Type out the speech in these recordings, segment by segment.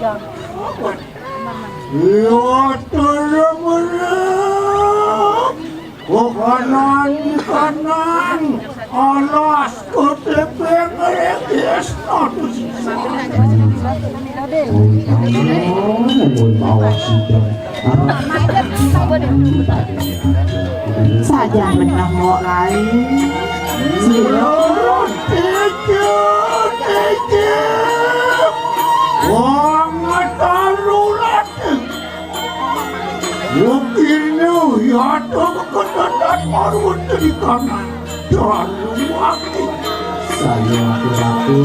Yo terus kanan alas KTP ngerekis saja menamok lain Siro wong tarulat Wakilnya ya kekedadan marun dari kanan dan wakil saya aku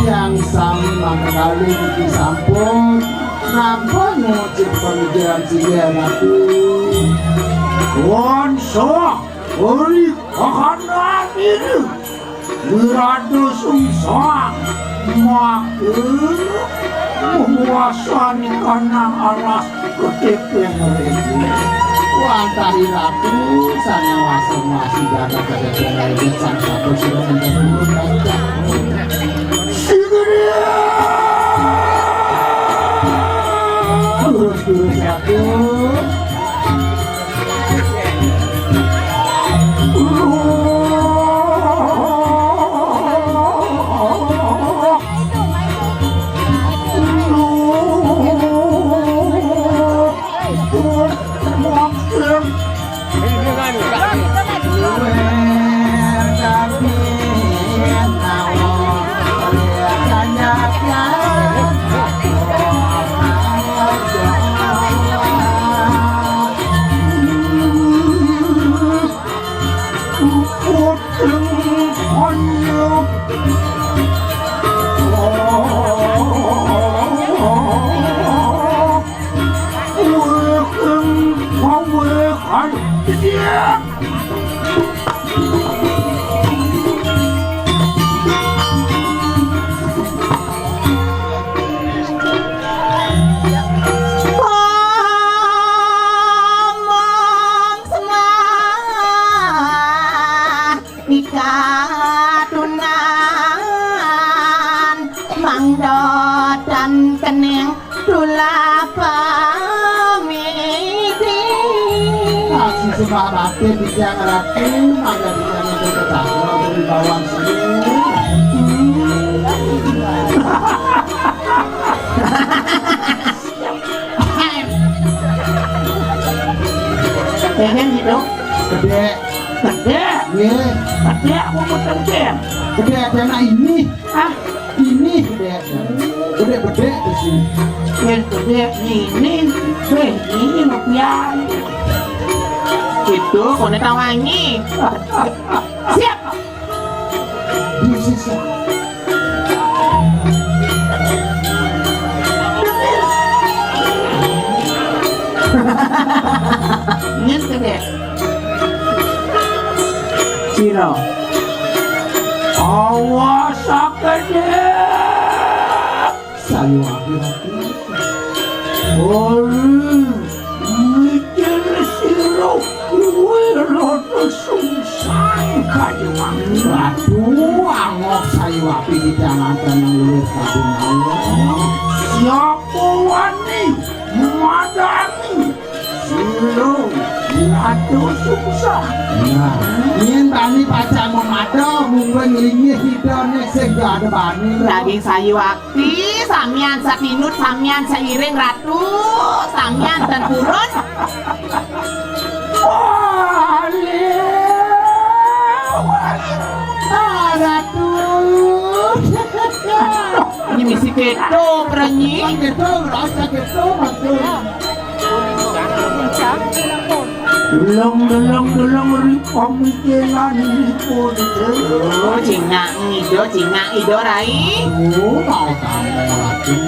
yang sami mangkali iki sampun nampa ngucip pemikiran silian aku Wansa ori kahanan ini Wiradu sungsang makin menguasani kanang alas KTP mereka wantahi ratu saya wasa-wasi jaga pada jalan sang satu sudah menjadi baca Terus ratu Ratu bijak ratu maka bisa menjadi dari bawah sini pengen gitu gede gede aku mau gede karena ini ini gede di sini yang gede ini rupiah itu kone tawangi siap bisa ini gede Ciro awas gede sayu hati-hati mikir siro wiradu sungsang kanyang aduh angok sayu api di jalan tenang luar kabin siapa wani memadani siro wiradu sungsang nah ingin bani pacar memado mungkin ngelingi hidupnya sehingga ada bani daging sayu akti samian sapinut samian seiring ratu samian dan purun ratu ini misi keto beranyi gitu rasa gitu maksud Delong pamikiran pun cingak ido rai mau kamu lagi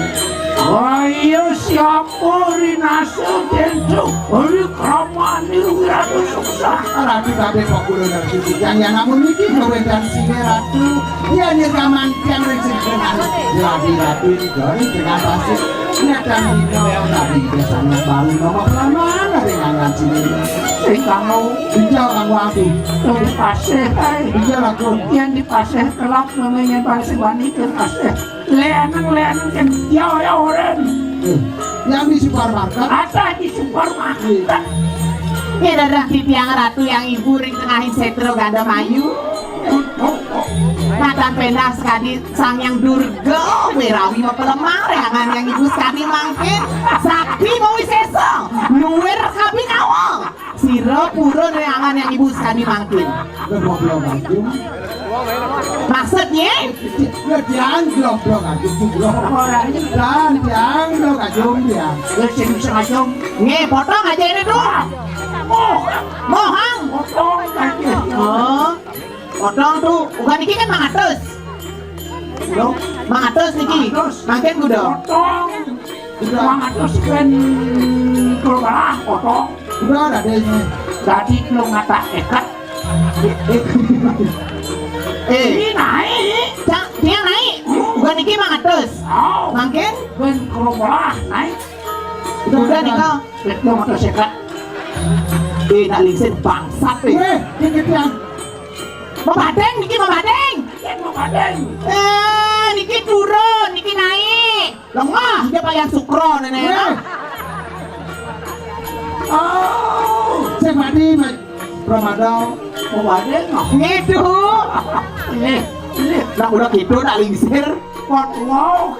ayo siapa rinasa tentu oleh kramani wiradu sungsang ratu kabeh kok kulo nang sisi yang namun iki gawe dan sini ratu ya ni kaman yang rezeki dengan jadi ratu ini dari dengan pasir ini akan dino dari desanya baru nomor lama ringan sini. Sing kamu Iya kang aku. di pasir kae. Iya laku. Yang di pasir kelap namanya pasir wani ke pasir. Leanang kan ya orang. Yang di supermarket. Ada di supermarket. Ya dadah di tiang ratu yang ibu ring tengahin setro ganda mayu. Matan pendah sekali sang yang durga wirawi mepelemah reangan yang ibu sekali mangkin sakti mau wisesa nuwer kabin awal siro purun reangan yang ibu sekali mangkin Goblok aku. maksudnya Jangan goblok aku goblok. Orangnya Dan jangan aja dia. sing sengaja nge potong aja ini doang mohang potong aja. oh potong tuh bukan niki kan mangatus mangatus niki makin kudo Potong. Uang atus kan keluar potong. Udah ada ini. Jadi lu ngata ekat. Ini naik. dia naik bukan niki mangatus Oh, makin kan keluar naik. udah nih kau Lu ngata ekat. nak lisin bangsat Dikit yang. membadeng niki membadeng Yang mau kadang. niki turun niki naik lengah dia payah sukro nenek Oh, Saya mati Ramadan. mau kadang. ngedu Ini. nak udah gitu nak lingsir Wow.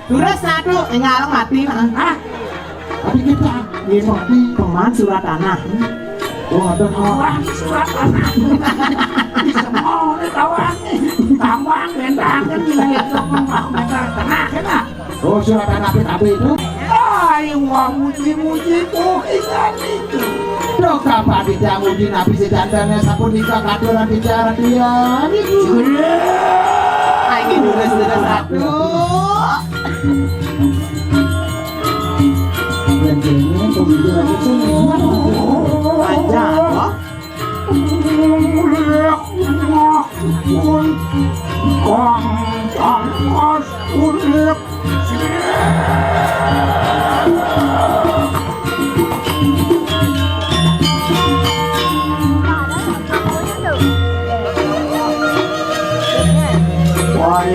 terus satu ngarang mati Hah? Tapi kita. Ini mati. teman surat tanah Oh ada Orang surat tanah. Semua ini kawan. Tambang bentang kan gila ngomong bentang tanah kan. Oh surat tanah tapi itu. Ayo muji-muji kokingan itu. Dok kapan dijamuji nabi sedandangnya sapunika kaduran bicara dia. lagi terus satu Benjengnya pembicaraan itu semua. aja kok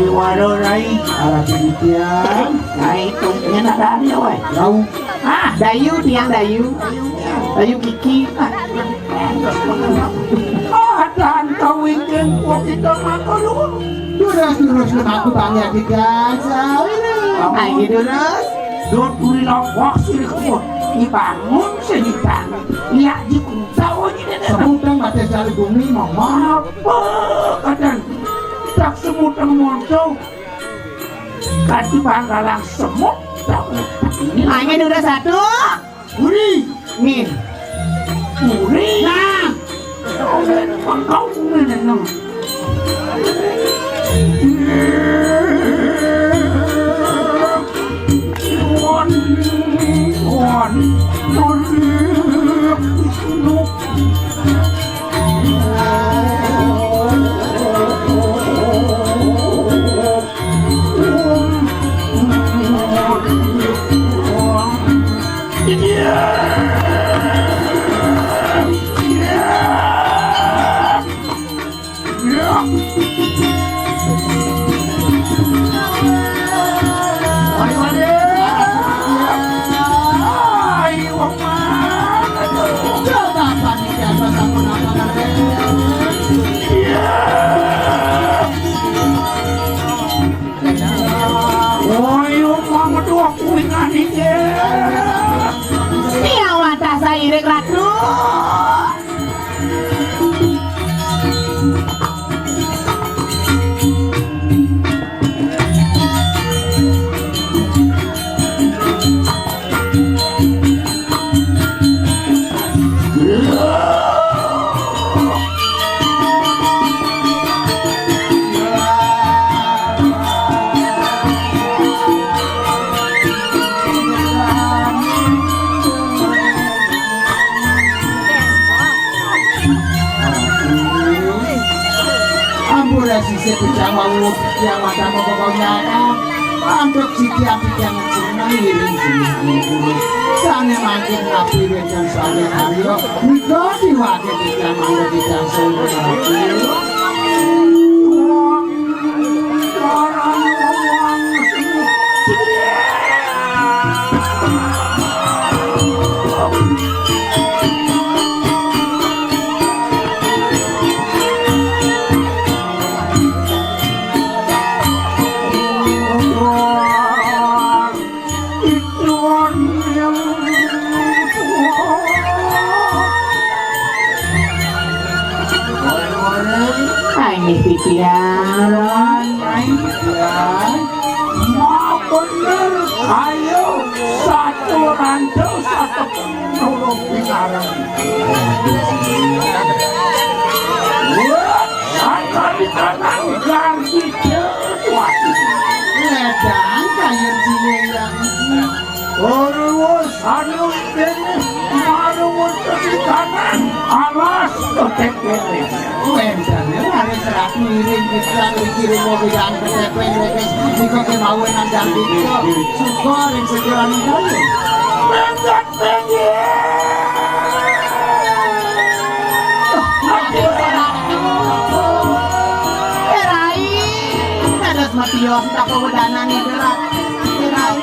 Waduh, naik, Arah penelitian. naik tuh ada dia, weh. Tahu. Ah, dayu tiang dayu dayu kiki dan kau ingin waktu itu aku dulu. Terus aku tanya tiga lagi terus Dot kurilang waktu kebun dibangun sedibangun. Lihat di tahu ini deh. Sebutan mati sekali bumi mama. Apa kadang tak semutang muncul. Tadi banggalang semut tak ini lagi udah satu uri nih uri. Nah, oleh pangkau menenang. tiang mata saya irek ratu Sisi pejama yang mata pokoknya Antuk sitiap-sitiap senang iring sini Sane makin rapi dan sane Mario Niko diwakil tiga mangga tiga solo Ini pikiran mau bener ayo satu ranjau satu nolong pingarang akan ditenang ganti jetuat Ledang kayak sini yang Urus anu ini marungun kebitanan alas ketekele Wendannya hari serat miring kita kirim mobil yang ketek-ketek Niko kemauan andang dito Syukur yang segera mengalir Bengat bengit Mati Erai Kados matios tak kewedanan nih gerak Erai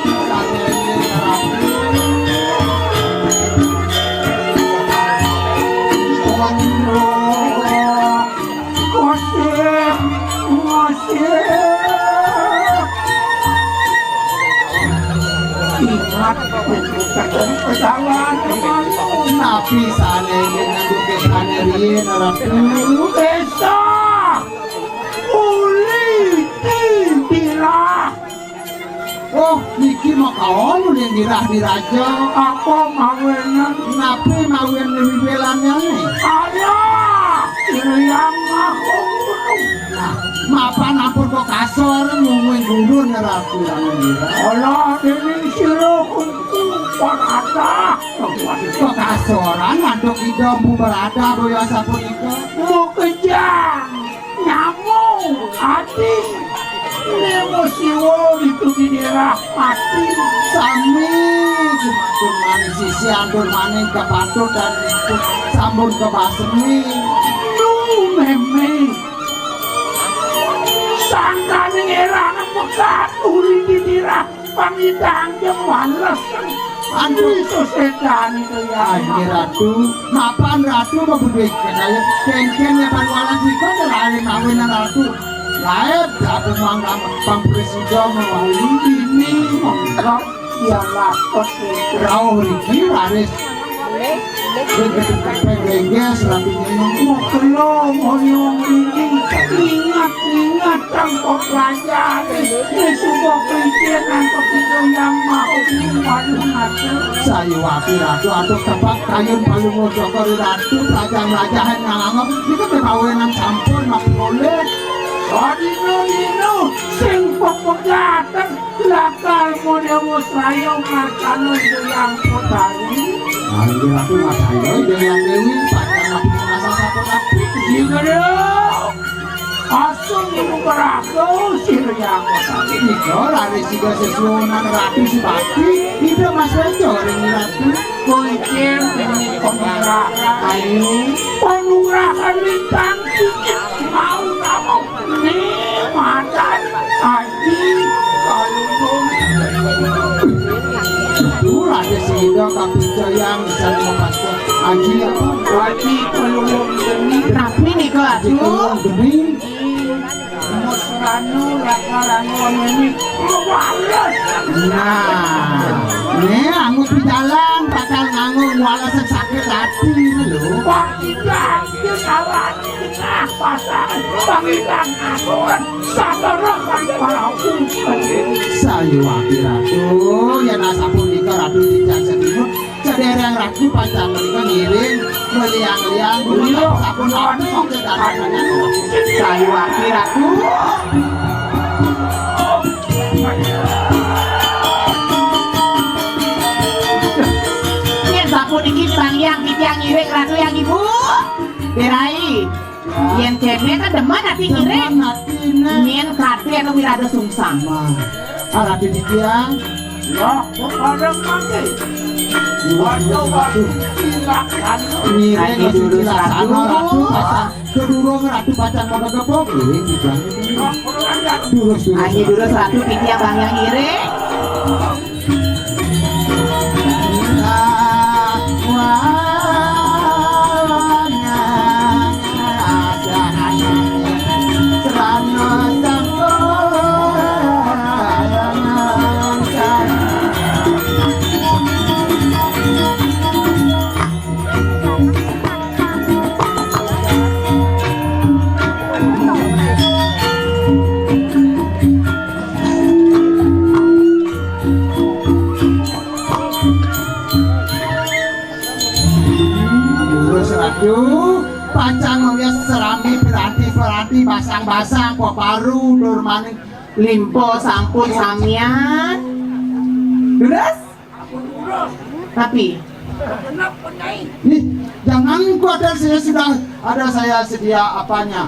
Ingat pesawan Nabi sana yang nangguke sana rien Ratu Desa Uli Dirah Oh niki mau kawan yang dirah diraja Apa mawenan Nabi mawen lebih belanya nih Ada yang aku Nah mapan ampun kok kasar ngomongin gundun Ratu Allah ini siro kunci parada Kok kasoran ngantuk hidupmu berada boyo sapun itu mau kejang nyamuk hati Nemosiwo itu di daerah mati Sami Jumatun maning sisi andur maning ke patut dan ikut sambun ke basemi Lu meme Sangka ngerang mekat uli di daerah pangidang yang males Andi sosedan itu ya Anjir Ratu Mapan Ratu membudek kaya Ken-ken ya panwalan siko terlalu mawinan Ratu Laep Ratu manggam Bang Presiden mewali Ini menggap yang lakot itu Rau Riki Laris Gengges Ratu Nyenong Mau kelong oyong ini Ingat tangkap raja Ini sebuah kejadian Ketika yang mau Waduh ngatu Sayu wapi Ratu Atuk tepat kayun paling ngojokori Ratu Raja-rajahan nganggap Itu kebawenan campur mak boleh Adino sing pepegatan lakal model saya makan yang kotali Anjir Ratu ngasayo dengan Dewi Padang mak nasa satu tapi jika dong asal itu beraku sih yang kotali Niko lari siga sesuonan Ratu Subati Itu mas Rejo ini Ratu kucing ini penggerakkan Ayo penurakan lintang sedikit mau kamu nih makan haji kalau Itu lari siga kapita yang bisa melepaskan Aji apa? haji kalau ini Rapi nih kok Aji kelong geni Musranu lakalan ini mewales Nah Nih anggut di jalan bakal nganggur walasan sakit hati lho Pangidang kawan tengah pasangan Pangidang agun Satarakan paraku Sayu wapi Ratu Ya nasapun nika Ratu tidak sedih Sedereng Ratu panjang mereka ngiring Meliang-liang Sapun Ratu Sayu wapi Ratu Yen sapun iki bang yang ngiring Ratu yang ibu Berai Yen kene kan demen hati ngiring Yen kate anu wirada sungsang Ratu Titiang. Ya, kepada mangke. Waduh, silakan. Ngiring dulu satu ratu pacan kedurung ratu pacan pada gepok ngiring dibilang durus Aji dulu satu titi yang bang yang ngiring. Aduh, pancang ngomongnya serami berarti basang-basang kok paru durmani Limpo sampun samian. Durus? Tapi Kenapa nyai? nih jangan kuat saya sudah ada saya sedia apanya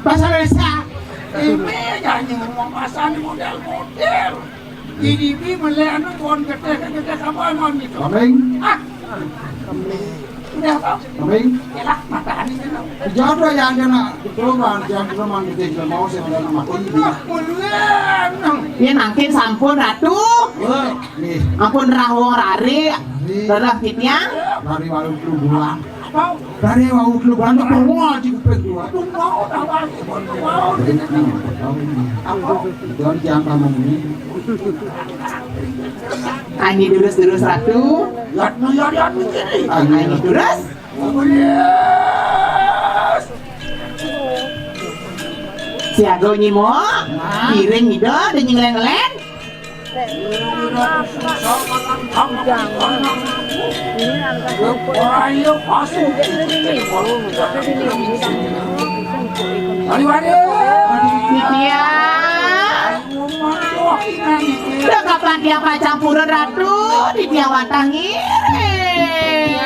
bahasa Indonesia Ini nyanyi ngomong pasan model-model. Jadi bi melihat tuan gede apa emang itu? kambing Ah, udah tau? kambing Elak matahari itu. jodoh yang kena dikeluman yang dikeluman di desa mau saya ada nama ini Mulian. dia nangkin sampun ratu. nih Ampun rawong rari. Dadah titiang. dari walau bulan Mau dari walau bulan itu semua di kuping dua tuh mau tawar mau. Apa? dari yang kamu ini Aji durus ratu. Lihat begini. Aji durus. Mulian. Siago nyimo. Kiring ido dan nyeleng-leng. Titiang. Udah kapan dia campuran ratu di Tiawantah ngiring.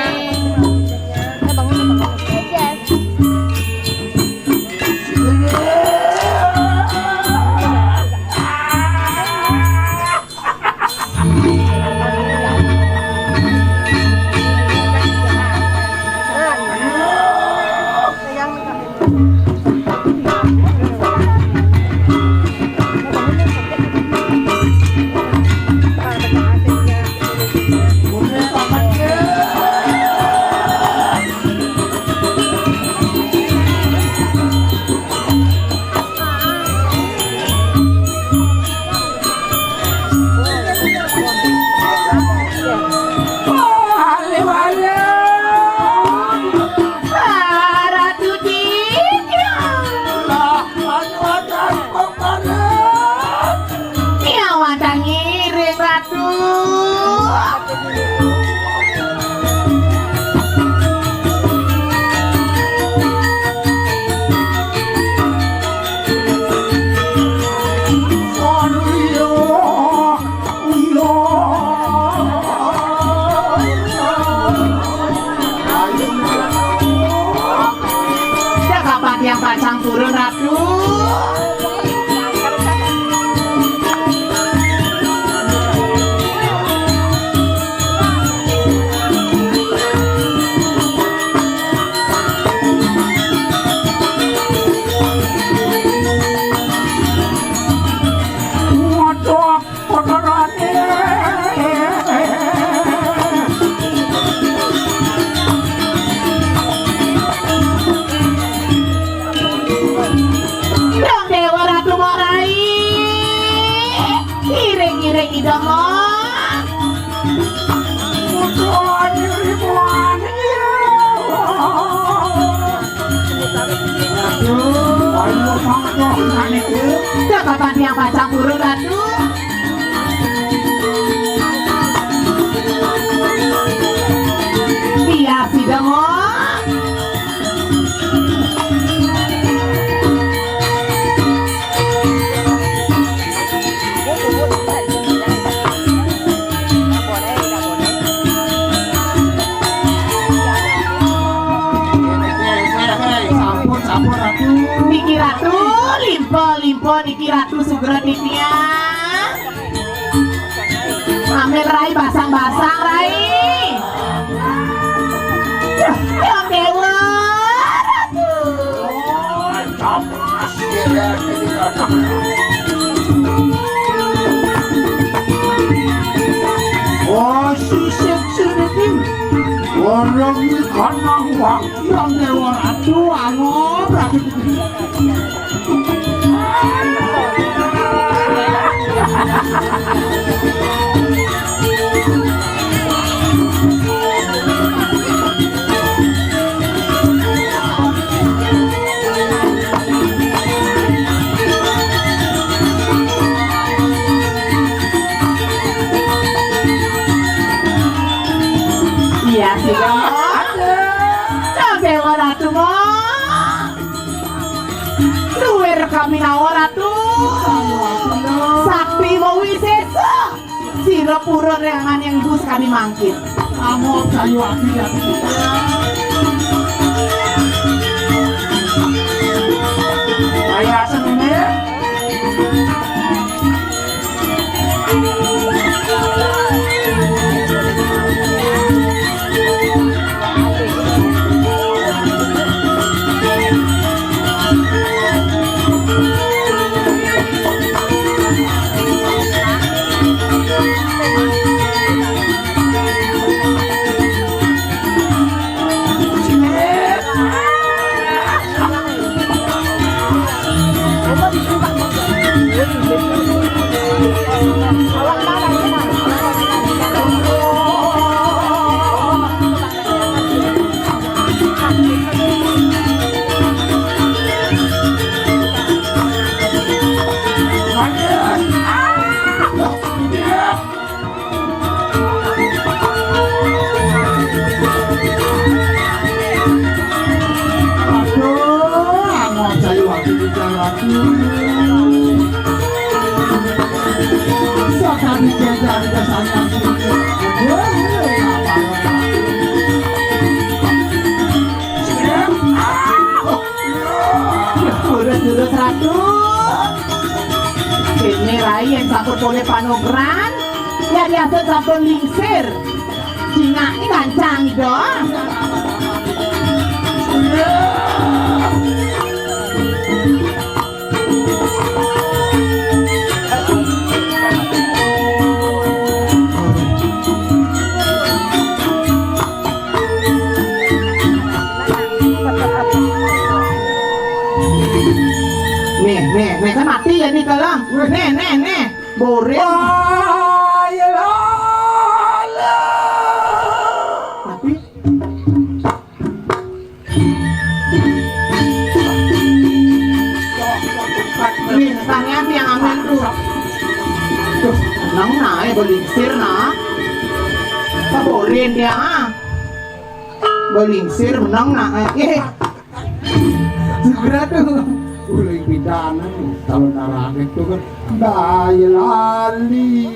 Ratu Titiang. Tiawantah ngiring ratu. Udah kapan dia pacang turun ratu. Dong dewa ratu morai. Iring idomo. Udah kapan dia pacang turun ratu. Iya sih demo. sampun ratu Niki ratu limpo niki ratu sugro titi ya. Ambil Rai basang-basang Rai. Yang dewa. Oh, sisip sirikin. Orang ini kanang waktu yang dewa ratu angop lagi. Iya sih dewa ratu mo. Luwer kami nawa ratu. Sakti mau wisesa. Sira pura reangan yang ibu sekali mangkit. Angop sayu aki ya. Saya senengnya. Jurus ratu. Ini Rai yang sampun boleh panogran. Ya biasa sampun lingsir. Cina ini gancang dong. Nih kan mati ya nih kalau. Nih. Boril. Tapi nih tanya yang ambil tuh. Tuh, nang naik belingsir nah. Boril dia belingsir menang nah. Segera tuh. Uling pidana kalau narang itu kan bahaya lali.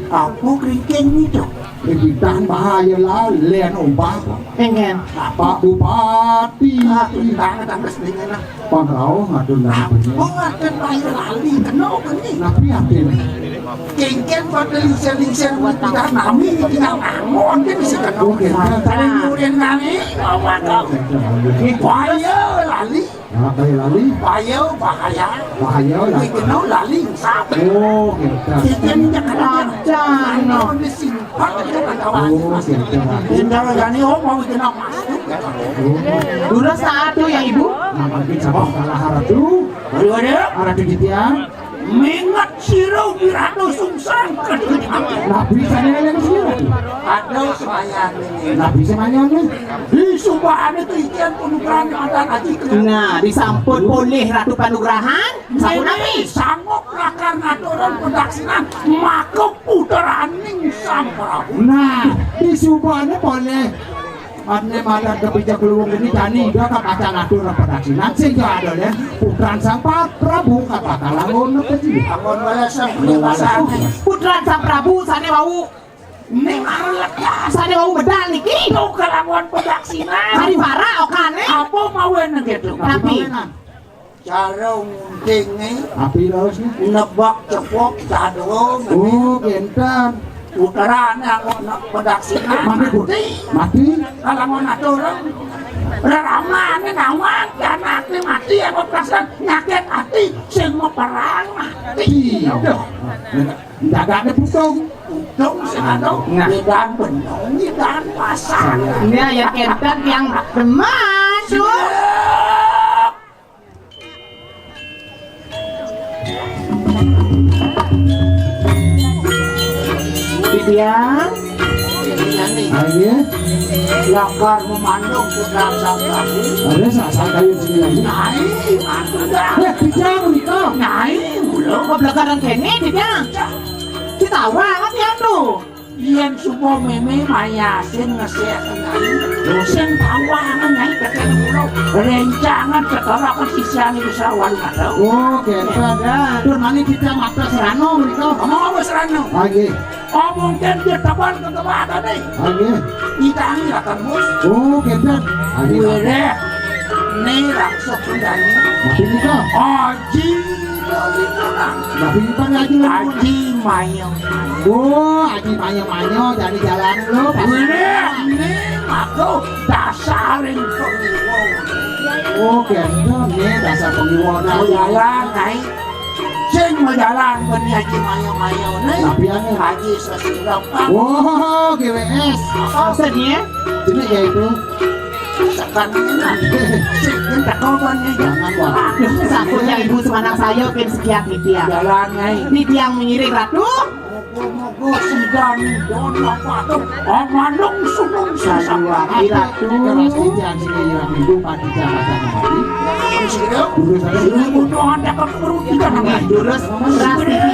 Apa keringking itu? Pidana bahaya lali. Lian ombak. Pengen. Pak Bupati. Pidana tangga selingana. Pangrau ngadun dan punya. Oh ngadun bahaya lali. Kenapa nih? Nabi akhir. Keringking pada lingsir-lingsir pidana nami. Tinggal ngamon kan bisa kan. Oke. Tadi nyurin nami. Bahaya lali. Bahaya lali. Bahaya lali. Kenal lali sap. Oh, kita. Kita Acan no. Oh, kita. Gani mau kenal masuk. Dulu saat tuh yang ibu. Nama kita salah haratu. Haratu jitian. Mengat sirau birado sungsang kan. Nabi sana yang sirau. Ada semayang ini. Nabi semayangnya. Di sumpah itu ikan penugaran ada lagi. Nah, disampun boleh Ratu Panugrahan. Sampun Nabi. Sanggup lakar ngaturan pendaksinan maka puteraning sang Prabu. Nah, di sumpahnya boleh. Ane malah kepijak keluar ini tani dia kata ngatur pendaksinan sehingga ada ya putra sang Prabu kata kalangon kecil. Kalangon balasan penjelasan. Putra sang Prabu sane wau. Ning lekas. Sane wau medal niki. Itu kalangon pendaksinan. Hari para okane. Apa mawen gitu. Tapi sarung tinggi Api terus nih. nebak cepok sadung Oh, genten. putaran yang nak pedaksina Mati pur. Mati. kalau mau naturun raraman nawang anaknya mati yang perasaan nyakit hati sing mau perang mati Dagangnya putung. dong sing ada Nah. dan benong dan pasang Ini ya kentan yang masuk. Bibian, ini Ayo. lakar memandung putra sang prabu Ada sasa kayu sini lagi. naik anda Bijak Rika. naik ulo kok belakaran kene Bibian? Kita banget ya tuh. Yen supo meme mayasin ngesehkan naik sing tawangan naik keten ulo rencangan ketara kesisian itu sawan ada Oh, genten. Tur mani kita mata serano Rika. ngomong apa serano Lagi. oh mungkin dia taban kekemana nih Lagi. itangi akan bos Oh, genten. Lagi. Wede, nih langsung kendali. Tapi Rika. Aji dari pulang. Tapi Rika lagi lagi. Aji mayang. Oh, aji manyo-manyo dari jalan lu. Wede, nih aku dasarin pengiwo. Oh, genten. Nih dasar pengiwana. Mau jalan naik. Sing mau jalan beni aji mayang-mayang nih. Tapi aneh. Aji sesirap. Oh, GWS. Maksudnya? Ini yaitu. Sekarang ini sing tak kawannya Jangan wah. Sakunya ibu semanang saya ken sekian Bibian. jalan naik. Bibian mengiring ratu. Moga-moga sedang dono patung omandung sunung sesama Kira tuh. Keras kijang sini yang itu padi jabatan mati. Dulu saya Ini butuh ada keperluan Durus ras TV